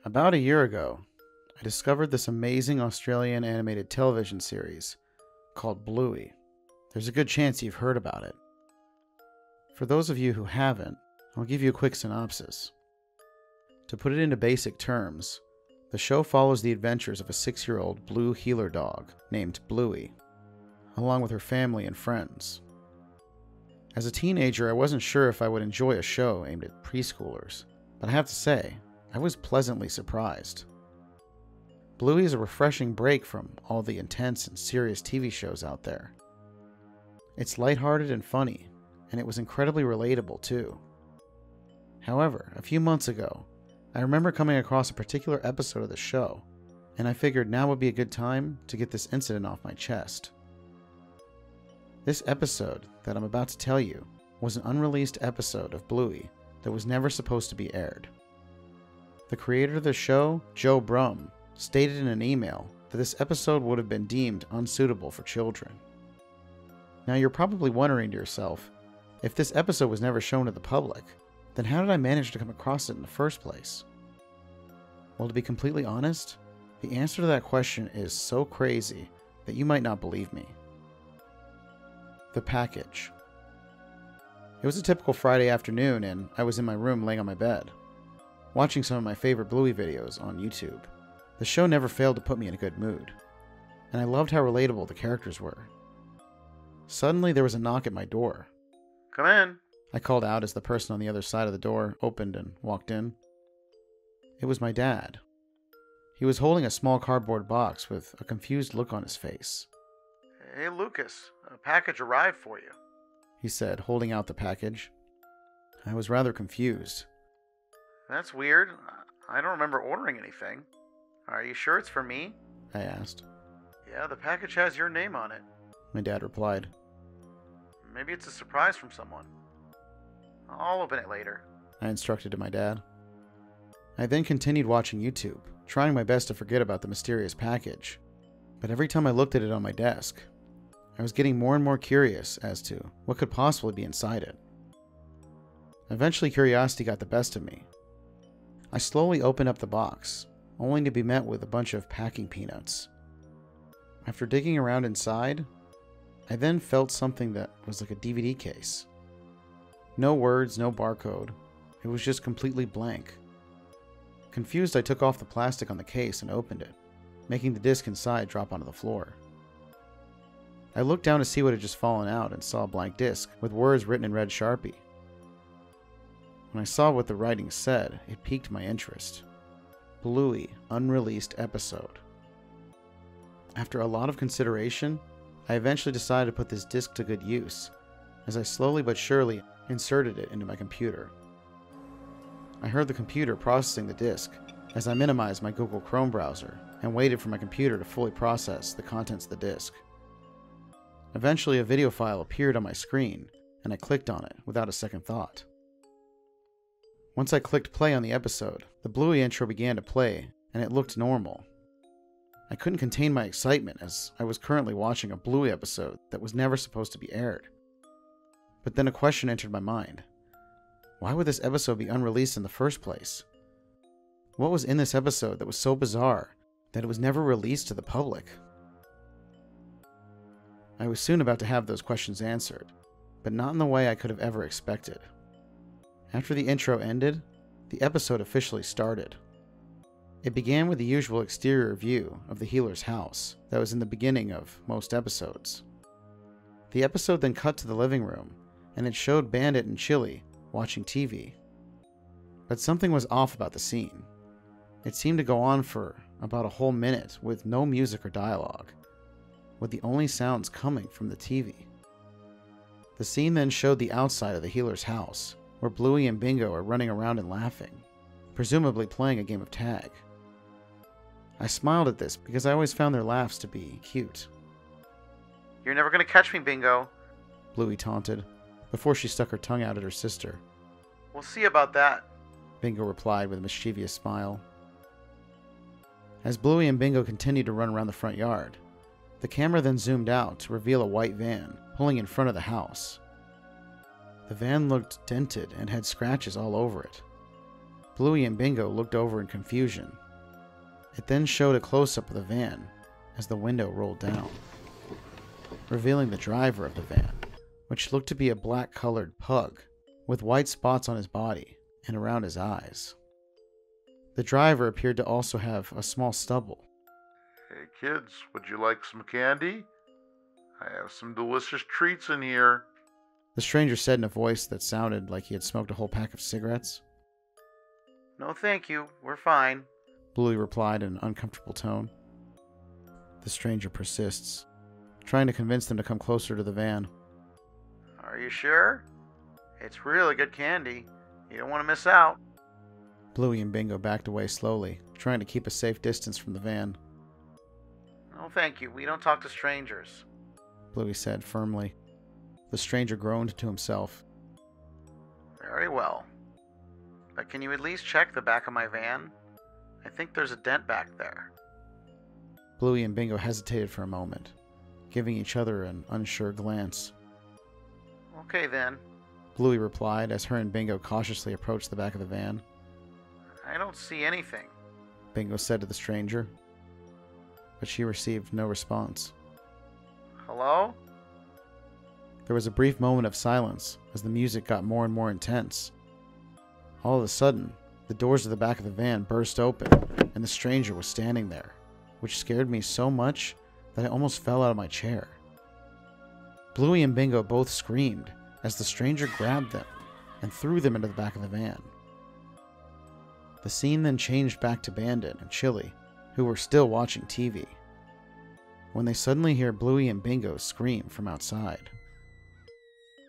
About a year ago, I discovered this amazing Australian animated television series called Bluey. There's a good chance you've heard about it. For those of you who haven't, I'll give you a quick synopsis. To put it into basic terms, the show follows the adventures of a 6-year-old blue heeler dog named Bluey, along with her family and friends. As a teenager, I wasn't sure if I would enjoy a show aimed at preschoolers, but I have to say, I was pleasantly surprised. Bluey is a refreshing break from all the intense and serious TV shows out there. It's lighthearted and funny, and it was incredibly relatable too. However, a few months ago, I remember coming across a particular episode of the show, and I figured now would be a good time to get this incident off my chest. This episode that I'm about to tell you was an unreleased episode of Bluey that was never supposed to be aired. The creator of the show, Joe Brumm, stated in an email that this episode would have been deemed unsuitable for children. Now you're probably wondering to yourself, if this episode was never shown to the public, then how did I manage to come across it in the first place? Well, to be completely honest, the answer to that question is so crazy that you might not believe me. The package. It was a typical Friday afternoon and I was in my room laying on my bed, watching some of my favorite Bluey videos on YouTube. The show never failed to put me in a good mood, and I loved how relatable the characters were. Suddenly there was a knock at my door. "Come in," I called out as the person on the other side of the door opened and walked in. It was my dad. He was holding a small cardboard box with a confused look on his face. "Hey Lucas, a package arrived for you," he said, holding out the package. I was rather confused. "That's weird. I don't remember ordering anything. Are you sure it's for me?" I asked. "Yeah, the package has your name on it," my dad replied. "Maybe it's a surprise from someone. I'll open it later," I instructed my dad. I then continued watching YouTube, trying my best to forget about the mysterious package. But every time I looked at it on my desk, I was getting more and more curious as to what could possibly be inside it. Eventually, curiosity got the best of me. I slowly opened up the box, only to be met with a bunch of packing peanuts. After digging around inside, I then felt something that was like a DVD case. No words, no barcode. It was just completely blank. Confused, I took off the plastic on the case and opened it, making the disc inside drop onto the floor. I looked down to see what had just fallen out and saw a blank disc with words written in red Sharpie. When I saw what the writing said, it piqued my interest. Bluey, unreleased episode. After a lot of consideration, I eventually decided to put this disc to good use, as I slowly but surely inserted it into my computer. I heard the computer processing the disc as I minimized my Google Chrome browser and waited for my computer to fully process the contents of the disc. Eventually, a video file appeared on my screen, and I clicked on it without a second thought. Once I clicked play on the episode, the Bluey intro began to play, and it looked normal. I couldn't contain my excitement as I was currently watching a Bluey episode that was never supposed to be aired. But then a question entered my mind. Why would this episode be unreleased in the first place? What was in this episode that was so bizarre that it was never released to the public? I was soon about to have those questions answered, but not in the way I could have ever expected. After the intro ended, the episode officially started. It began with the usual exterior view of the healer's house that was in the beginning of most episodes. The episode then cut to the living room, and it showed Bandit and Chili watching TV. But something was off about the scene. It seemed to go on for about a whole minute with no music or dialogue, with the only sounds coming from the TV. The scene then showed the outside of the healer's house, where Bluey and Bingo are running around and laughing, presumably playing a game of tag. I smiled at this because I always found their laughs to be cute. "You're never gonna catch me, Bingo," Bluey taunted, before she stuck her tongue out at her sister. "We'll see about that," Bingo replied with a mischievous smile. As Bluey and Bingo continued to run around the front yard, the camera then zoomed out to reveal a white van pulling in front of the house. The van looked dented and had scratches all over it. Bluey and Bingo looked over in confusion. It then showed a close-up of the van as the window rolled down, revealing the driver of the van, which looked to be a black-colored pug with white spots on his body and around his eyes. The driver appeared to also have a small stubble. Hey kids, would you like some candy? I have some delicious treats in here. The stranger said in a voice that sounded like he had smoked a whole pack of cigarettes. No thank you, we're fine, Bluey replied in an uncomfortable tone. The stranger persists, trying to convince them to come closer to the van. Are you sure? It's really good candy. You don't want to miss out. Bluey and Bingo backed away slowly, trying to keep a safe distance from the van. No thank you, we don't talk to strangers, Bluey said firmly. The stranger groaned to himself. Very well. But can you at least check the back of my van? I think there's a dent back there. Bluey and Bingo hesitated for a moment, giving each other an unsure glance. Okay then. Bluey replied as her and Bingo cautiously approached the back of the van. I don't see anything. Bingo said to the stranger, but she received no response. Hello? There was a brief moment of silence as the music got more and more intense. All of a sudden, the doors of the back of the van burst open, and the stranger was standing there, which scared me so much that I almost fell out of my chair. Bluey and Bingo both screamed as the stranger grabbed them and threw them into the back of the van. The scene then changed back to Bandit and Chili, who were still watching TV, when they suddenly hear Bluey and Bingo scream from outside.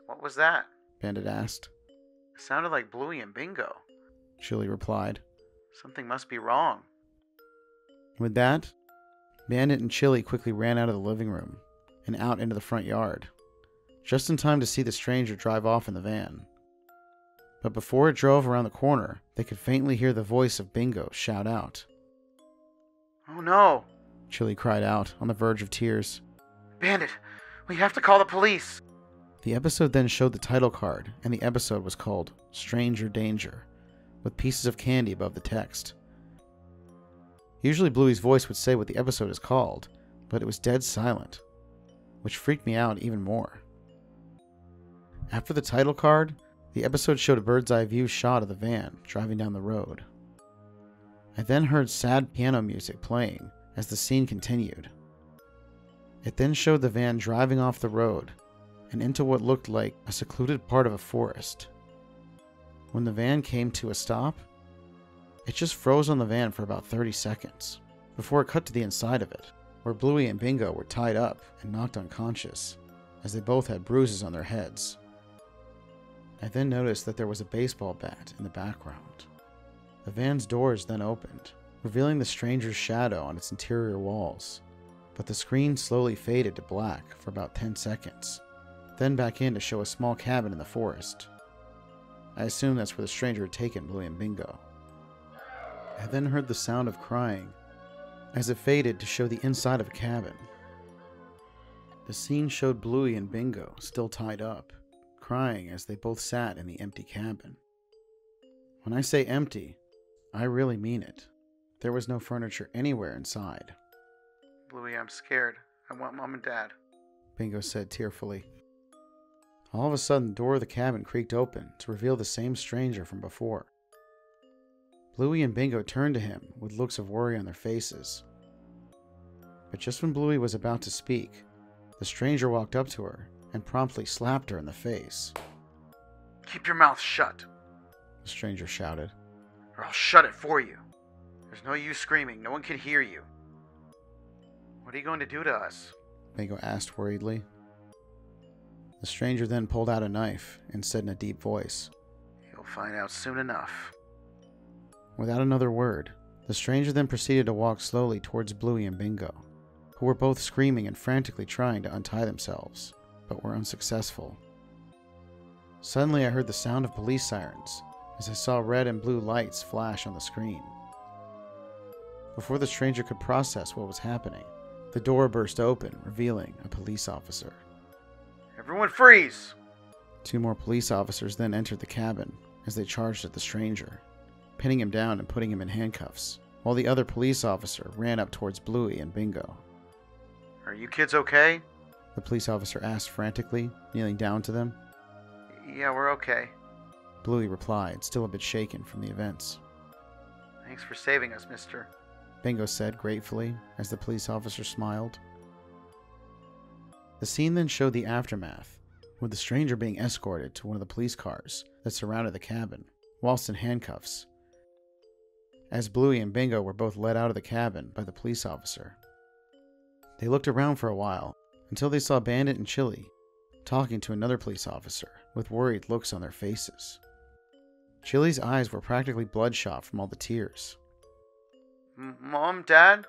What was that? Bandit asked. It sounded like Bluey and Bingo. Chili replied. Something must be wrong. With that, Bandit and Chili quickly ran out of the living room and out into the front yard, just in time to see the stranger drive off in the van. But before it drove around the corner, they could faintly hear the voice of Bingo shout out. Oh no! Chili cried out, on the verge of tears. Bandit, we have to call the police! The episode then showed the title card, and the episode was called Stranger Danger, with pieces of candy above the text. Usually Bluey's voice would say what the episode is called, but it was dead silent, which freaked me out even more. After the title card, the episode showed a bird's eye view shot of the van driving down the road. I then heard sad piano music playing as the scene continued. It then showed the van driving off the road and into what looked like a secluded part of a forest. When the van came to a stop, it just froze on the van for about 30 seconds, before it cut to the inside of it, where Bluey and Bingo were tied up and knocked unconscious, as they both had bruises on their heads. I then noticed that there was a baseball bat in the background. The van's doors then opened, revealing the stranger's shadow on its interior walls, but the screen slowly faded to black for about 10 seconds, then back in to show a small cabin in the forest. I assume that's where the stranger had taken Bluey and Bingo. I then heard the sound of crying, as it faded to show the inside of a cabin. The scene showed Bluey and Bingo still tied up, crying as they both sat in the empty cabin. When I say empty, I really mean it. There was no furniture anywhere inside. Bluey, I'm scared. I want Mom and Dad. Bingo said tearfully. All of a sudden, the door of the cabin creaked open to reveal the same stranger from before. Bluey and Bingo turned to him with looks of worry on their faces. But just when Bluey was about to speak, the stranger walked up to her and promptly slapped her in the face. Keep your mouth shut, the stranger shouted. Or I'll shut it for you. There's no use screaming. No one can hear you. What are you going to do to us? Bingo asked worriedly. The stranger then pulled out a knife and said in a deep voice, You'll find out soon enough. Without another word, the stranger then proceeded to walk slowly towards Bluey and Bingo, who were both screaming and frantically trying to untie themselves, but were unsuccessful. Suddenly I heard the sound of police sirens as I saw red and blue lights flash on the screen. Before the stranger could process what was happening, the door burst open, revealing a police officer. Everyone freeze! 2 more police officers then entered the cabin as they charged at the stranger. pinning him down and putting him in handcuffs, while the other police officer ran up towards Bluey and Bingo. Are you kids okay? The police officer asked frantically, kneeling down to them. Yeah, we're okay. Bluey replied, still a bit shaken from the events. Thanks for saving us, mister. Bingo said gratefully, as the police officer smiled. The scene then showed the aftermath, with the stranger being escorted to one of the police cars that surrounded the cabin, whilst in handcuffs, as Bluey and Bingo were both led out of the cabin by the police officer. They looked around for a while, until they saw Bandit and Chili talking to another police officer with worried looks on their faces. Chili's eyes were practically bloodshot from all the tears. Mom, Dad?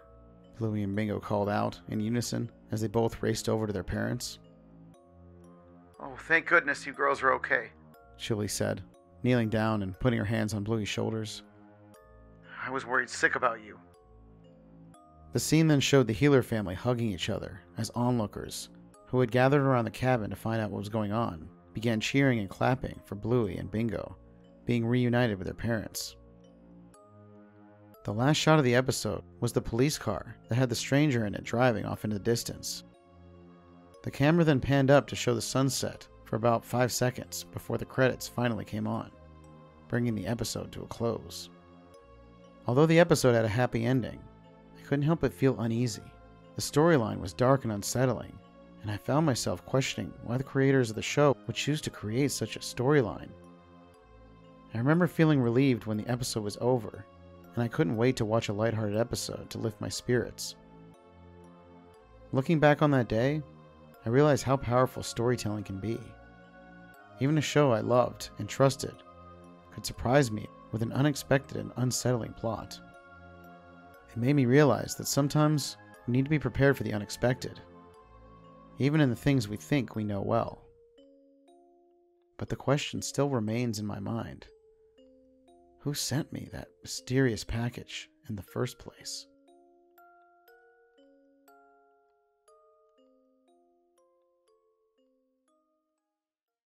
Bluey and Bingo called out in unison as they both raced over to their parents. Oh, thank goodness you girls are okay. Chili said, kneeling down and putting her hands on Bluey's shoulders. I was worried sick about you. The scene then showed the Healer family hugging each other as onlookers, who had gathered around the cabin to find out what was going on, began cheering and clapping for Bluey and Bingo, being reunited with their parents. The last shot of the episode was the police car that had the stranger in it driving off into the distance. The camera then panned up to show the sunset for about 5 seconds before the credits finally came on, bringing the episode to a close. Although the episode had a happy ending, I couldn't help but feel uneasy. The storyline was dark and unsettling, and I found myself questioning why the creators of the show would choose to create such a storyline. I remember feeling relieved when the episode was over, and I couldn't wait to watch a lighthearted episode to lift my spirits. Looking back on that day, I realized how powerful storytelling can be. Even a show I loved and trusted could surprise me with an unexpected and unsettling plot. It made me realize that sometimes we need to be prepared for the unexpected, even in the things we think we know well. But the question still remains in my mind. Who sent me that mysterious package in the first place?